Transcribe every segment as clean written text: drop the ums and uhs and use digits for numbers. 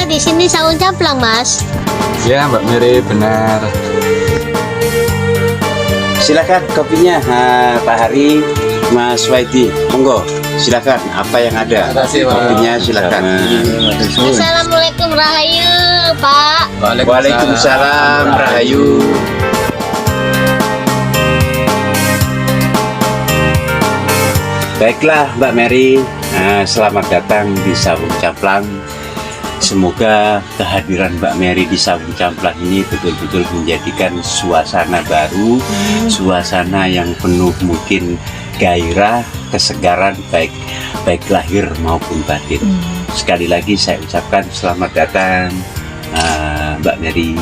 di sini sawung camplang, Mas. Ya, Mbak Mary, benar. Silakan kopinya, Pak Hari, Mas Waidi, monggo. Silakan, apa yang ada? Kopinya silakan. Assalamualaikum Rahayu, Pak. Waalaikumsalam Rahayu. Baiklah Mbak Mary, selamat datang di Sawung Camplang. Semoga kehadiran Mbak Mary di Sawung Camplang ini betul-betul menjadikan suasana baru, suasana yang penuh mungkin gairah, kesegaran baik lahir maupun batin. Sekali lagi saya ucapkan selamat datang Mbak Mary.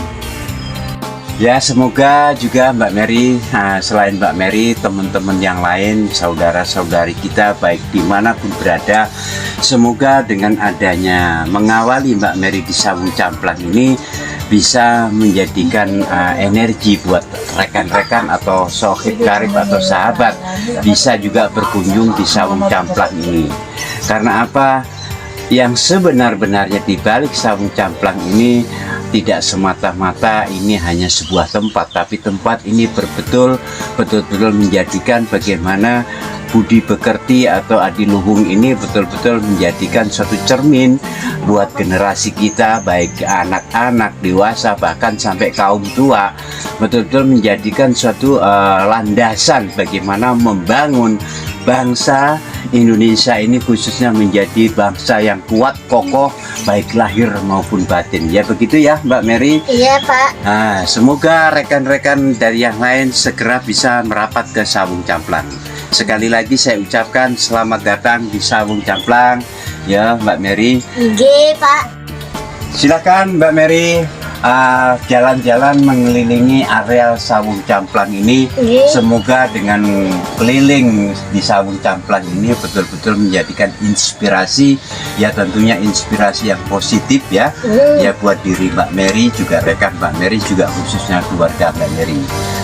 Ya, semoga juga Mbak Mary, selain Mbak Mary, teman-teman yang lain, saudara-saudari kita baik dimanapun berada, semoga dengan adanya mengawali Mbak Mary di Sawung Camplang ini bisa menjadikan energi buat rekan-rekan atau sohib karib atau sahabat bisa juga berkunjung di Sawung Camplang ini. Karena apa? Yang sebenar-benarnya di balik Sawung Camplang ini tidak semata-mata ini hanya sebuah tempat, tapi tempat ini betul-betul menjadikan bagaimana budi pekerti atau adiluhung ini betul-betul menjadikan suatu cermin buat generasi kita, baik anak-anak, dewasa, bahkan sampai kaum tua, betul-betul menjadikan suatu landasan bagaimana membangun bangsa Indonesia ini khususnya menjadi bangsa yang kuat, kokoh, baik lahir maupun batin. Ya begitu ya Mbak Mary? Iya, Pak. Semoga rekan-rekan dari yang lain segera bisa merapat ke Sawung Camplang. Sekali lagi saya ucapkan selamat datang di Sawung Camplang ya Mbak Mary. Iya, Pak. Silakan Mbak Mary jalan-jalan mengelilingi areal Sawung Camplang ini. Semoga dengan keliling di Sawung Camplang ini betul-betul menjadikan inspirasi, ya tentunya inspirasi yang positif ya, ya buat diri Mbak Mary, juga rekan Mbak Mary, juga khususnya keluarga Mbak Mary.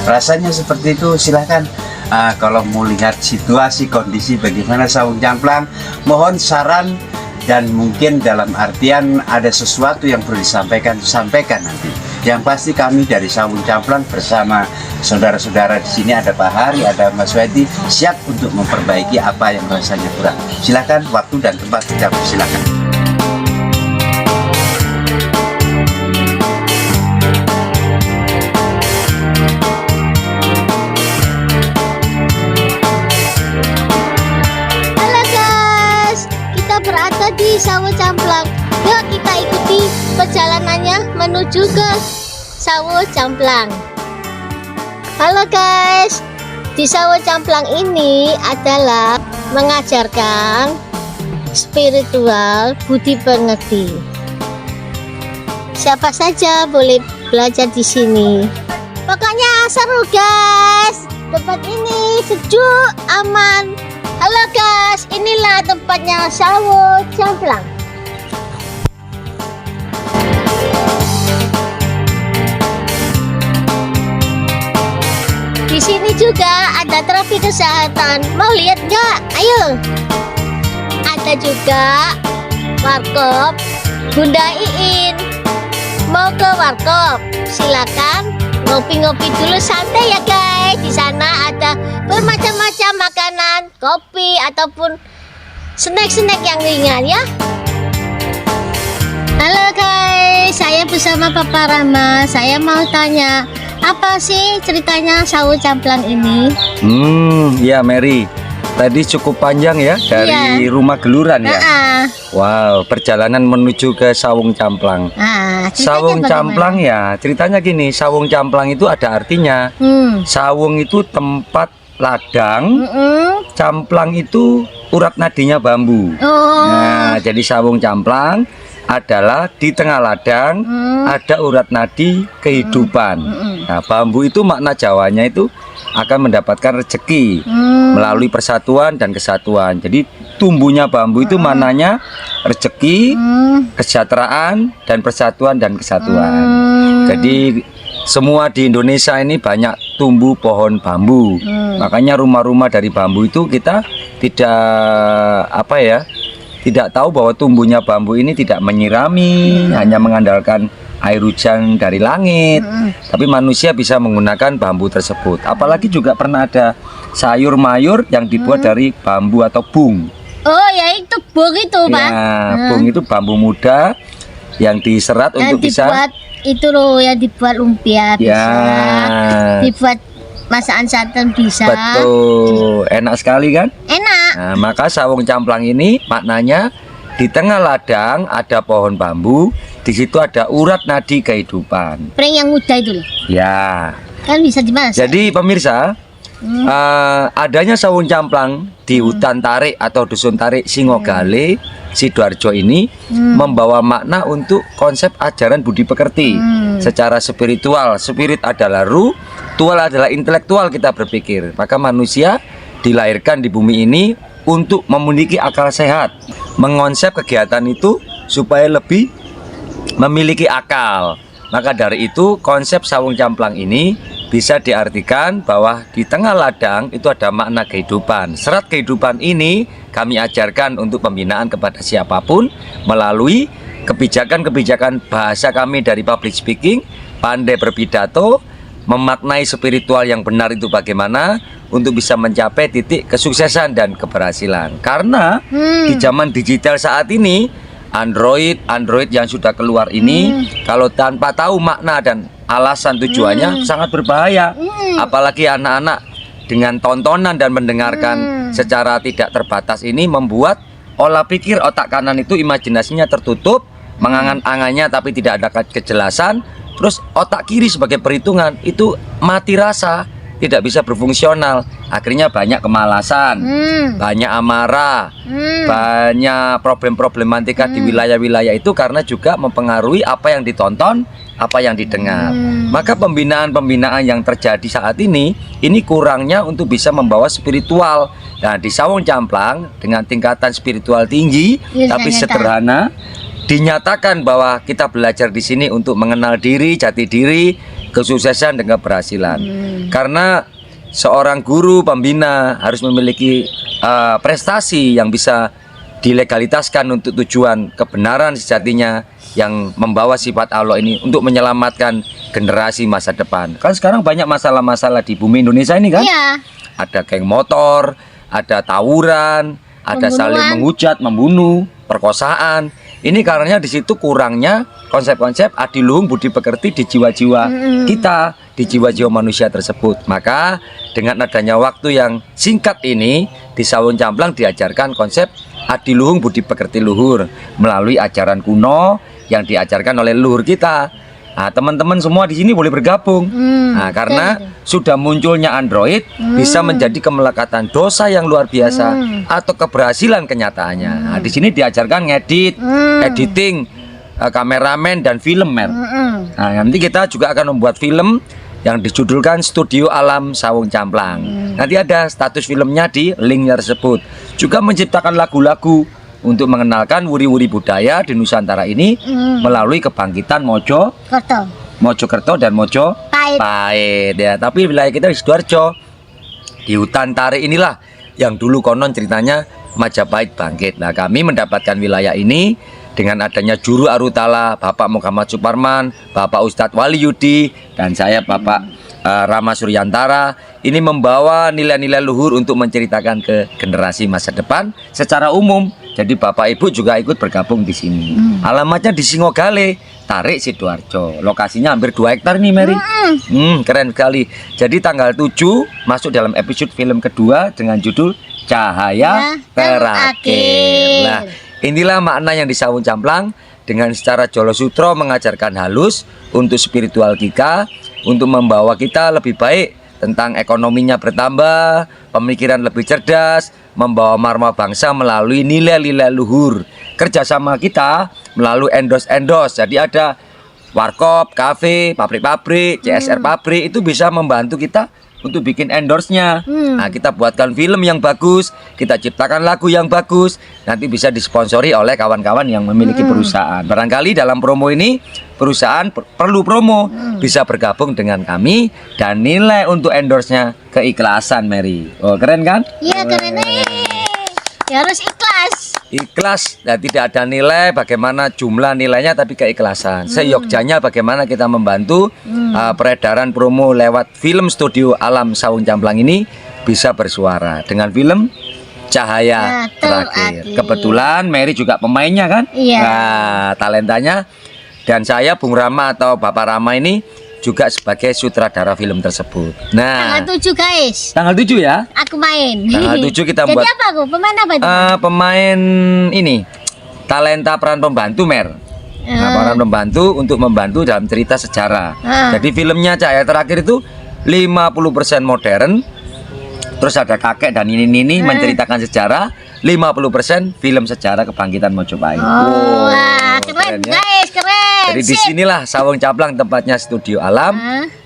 Rasanya seperti itu. Silahkan kalau mau lihat situasi kondisi bagaimana Sawung Camplang, mohon saran dan mungkin dalam artian ada sesuatu yang perlu sampaikan nanti. Yang pasti kami dari Sawung Camplang bersama saudara-saudara di sini, ada Pak Hari, ada Mas Wedi, siap untuk memperbaiki apa yang rasanya kurang. Silakan, waktu dan tempat kita silakan. Di Sawung Camplang, yuk kita ikuti perjalanannya menuju ke Sawung Camplang. Halo guys, di Sawung Camplang ini adalah mengajarkan spiritual budi pengerti. Siapa saja boleh belajar di sini. Pokoknya seru guys, tempat ini sejuk, aman. Halo guys, inilah tempatnya Sawung Camplang. Di sini juga ada terapi kesehatan. Mau lihat nggak? Ayo. Ada juga warkop Bunda Iin. Mau ke warkop? Silakan ngopi-ngopi dulu santai ya guys. Di sana ada bermacam-macam makanan, kopi ataupun snack-snack yang ringan ya. Halo guys, saya bersama Papa Rama. Saya mau tanya, apa sih ceritanya Sawung Camplang ini? Ya Mary, tadi cukup panjang ya dari rumah Geluran ya. Wow, perjalanan menuju ke Sawung Camplang. Sawung Camplang ya, ceritanya gini, Sawung Camplang itu ada artinya. Sawung itu tempat ladang, camplang itu urat nadinya bambu. Nah, jadi Sawung Camplang adalah di tengah ladang ada urat nadi kehidupan. Nah, bambu itu makna Jawanya itu akan mendapatkan rezeki melalui persatuan dan kesatuan. Jadi tumbuhnya bambu itu maknanya rezeki, kesejahteraan, dan persatuan dan kesatuan. Jadi semua di Indonesia ini banyak tumbuh pohon bambu. Makanya rumah-rumah dari bambu itu kita tidak tidak tahu bahwa tumbuhnya bambu ini tidak menyirami, hanya mengandalkan air hujan dari langit. Tapi manusia bisa menggunakan bambu tersebut. Apalagi juga pernah ada sayur mayur yang dibuat dari bambu atau bung. Oh ya, itu bung itu, Pak. Ya, bung itu bambu muda yang diserat yang untuk dibuat, bisa itu loh yang dibuat lumpia bisa, ya, dibuat masakan santan bisa. betul, enak sekali kan? Enak. Nah, maka sawung camplang ini maknanya di tengah ladang ada pohon bambu, di situ ada urat nadi kehidupan. Pring yang muda itu loh. Ya. Kan bisa dimasak. Jadi pemirsa, adanya sawung camplang di hutan tarik atau dusun tarik Singogale, Sidoarjo ini membawa makna untuk konsep ajaran budi pekerti secara spiritual. Spirit adalah ruh, tual adalah intelektual kita berpikir. Maka manusia dilahirkan di bumi ini untuk memiliki akal sehat. Mengonsep kegiatan itu supaya lebih memiliki akal. Maka dari itu konsep sawung camplang ini bisa diartikan bahwa di tengah ladang itu ada makna kehidupan. Serat kehidupan ini kami ajarkan untuk pembinaan kepada siapapun melalui kebijakan-kebijakan bahasa kami dari public speaking, pandai berpidato, memaknai spiritual yang benar itu bagaimana untuk bisa mencapai titik kesuksesan dan keberhasilan. Karena di zaman digital saat ini, Android yang sudah keluar ini kalau tanpa tahu makna dan alasan tujuannya sangat berbahaya. Apalagi anak-anak dengan tontonan dan mendengarkan secara tidak terbatas ini membuat olah pikir otak kanan itu imajinasinya tertutup, mengangan-angannya tapi tidak ada kejelasan. Terus otak kiri sebagai perhitungan itu mati rasa, tidak bisa berfungsional. Akhirnya banyak kemalasan, banyak amarah, banyak problematika di wilayah-wilayah itu karena juga mempengaruhi apa yang ditonton, apa yang didengar. Maka pembinaan-pembinaan yang terjadi saat ini kurangnya untuk bisa membawa spiritual. Nah, di sawung camplang dengan tingkatan spiritual tinggi tapi sederhana, dinyatakan bahwa kita belajar di sini untuk mengenal diri, jati diri, kesuksesan dan keberhasilan. Karena seorang guru pembina harus memiliki prestasi yang bisa dilegalitaskan untuk tujuan kebenaran sejatinya yang membawa sifat Allah ini untuk menyelamatkan generasi masa depan. Kan sekarang banyak masalah-masalah di bumi Indonesia ini kan? Iya. Ada geng motor, ada tawuran, ada saling menghujat, membunuh, perkosaan. Ini karenanya di situ kurangnya konsep-konsep adiluhung budi pekerti di jiwa-jiwa kita, di jiwa-jiwa manusia tersebut. Maka dengan adanya waktu yang singkat ini di sawung camplang diajarkan konsep adiluhung budi pekerti luhur melalui ajaran kuno yang diajarkan oleh leluhur kita. Nah, teman-teman semua di sini boleh bergabung. Nah, karena sudah munculnya Android bisa menjadi kemelekatan dosa yang luar biasa atau keberhasilan kenyataannya. Nah, di sini diajarkan ngedit, editing, kameramen dan filmer. Nah, nanti kita juga akan membuat film yang dijudulkan Studio Alam Sawung Camplang. Nanti ada status filmnya di linknya tersebut. Juga menciptakan lagu-lagu untuk mengenalkan wuri-wuri budaya di Nusantara ini melalui kebangkitan Mojokerto dan Mojopahit ya. Tapi wilayah kita di Sidoarjo, di hutan tarik inilah yang dulu konon ceritanya Majapahit bangkit. Nah, kami mendapatkan wilayah ini dengan adanya Juru Arutala Bapak Muhammad Suparman, Bapak Ustadz Wali Yudi, dan saya Bapak Rama Suryantara. Ini membawa nilai-nilai luhur untuk menceritakan ke generasi masa depan secara umum. Jadi Bapak Ibu juga ikut bergabung di sini. Alamatnya di Singogale, Tarik Sidoarjo. Lokasinya hampir 2 hektar nih, Mary. Keren sekali. Jadi tanggal 7 masuk dalam episode film kedua dengan judul Cahaya Terakhir. Nah, inilah makna yang di sawung camplang dengan secara Jolo Sutro mengajarkan halus untuk spiritual kita, untuk membawa kita lebih baik tentang ekonominya bertambah, pemikiran lebih cerdas, membawa marma bangsa melalui nilai-nilai luhur. Kerjasama kita melalui endorse. Jadi ada warkop, kafe, pabrik-pabrik, CSR pabrik itu bisa membantu kita untuk bikin endorse-nya. Nah, kita buatkan film yang bagus, kita ciptakan lagu yang bagus, nanti bisa disponsori oleh kawan-kawan yang memiliki perusahaan. Barangkali dalam promo ini perusahaan perlu promo, bisa bergabung dengan kami dan nilai untuk endorse-nya keikhlasan, Mary. Oh, keren kan? Iya, keren. Ya harus ikhlas. ikhlas dan tidak ada nilai bagaimana jumlah nilainya, tapi keikhlasan. Seyogjanya bagaimana kita membantu peredaran promo lewat film Studio Alam Sawung Camplang ini bisa bersuara dengan film Cahaya Terakhir. Kebetulan Mary juga pemainnya kan? Iya. Nah, talentanya, dan saya Bung Rama atau Bapak Rama ini juga sebagai sutradara film tersebut. Nah, tanggal 7 guys. Tanggal 7 ya? Aku main. Tanggal 7 kita Jadi buat. apa aku? Pemain apa itu? Pemain ini talenta peran pembantu Mer. Nah, peran pembantu untuk membantu dalam cerita sejarah. Jadi filmnya Cahaya Terakhir itu 50% modern. Terus ada kakek dan ini menceritakan sejarah. 50% film sejarah kebangkitan Mojopahit. Wah, keren ya. guys, keren. Jadi disinilah Sawung Camplang tempatnya Studio Alam.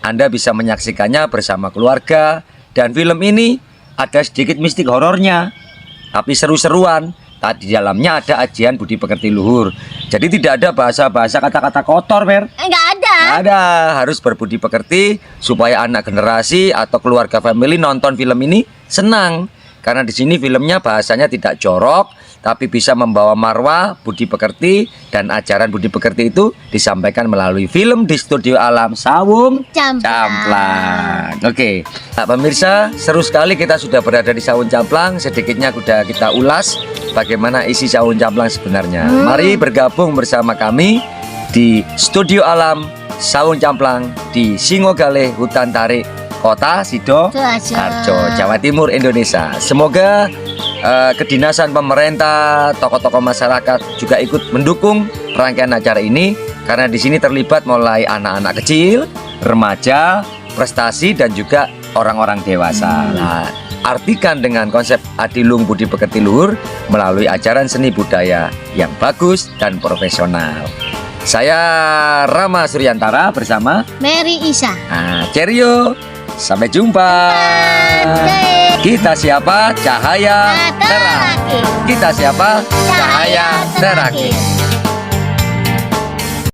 Anda bisa menyaksikannya bersama keluarga. Dan film ini ada sedikit mistik horornya, tapi seru-seruan. Tadi di dalamnya ada ajian budi pekerti luhur. Jadi tidak ada bahasa-bahasa kata-kata kotor, Mer. Enggak ada. Nggak ada, harus berbudi pekerti supaya anak generasi atau keluarga family nonton film ini senang. Karena di sini filmnya bahasanya tidak jorok, tapi bisa membawa marwah, budi pekerti, dan ajaran budi pekerti itu disampaikan melalui film di Studio Alam Sawung Camplang. Oke, nah, pemirsa, seru sekali kita sudah berada di Sawung Camplang. Sedikitnya sudah kita ulas bagaimana isi Sawung Camplang sebenarnya. Mari bergabung bersama kami di Studio Alam Sawung Camplang di Singogale, Hutan Tarik, Kota Sidoarjo, Jawa Timur, Indonesia. Semoga kedinasan pemerintah, tokoh-tokoh masyarakat juga ikut mendukung rangkaian acara ini, karena di sini terlibat mulai anak-anak kecil, remaja, prestasi, dan juga orang-orang dewasa. Nah, artikan dengan konsep Adilung Budi Pekerti Luhur melalui ajaran seni budaya yang bagus dan profesional. Saya Rama Suryantara bersama Mary Isa. Nah, cheerio. Sampai jumpa. Kita siapa? Cahaya Terakhir. Kita siapa? Cahaya Terakhir.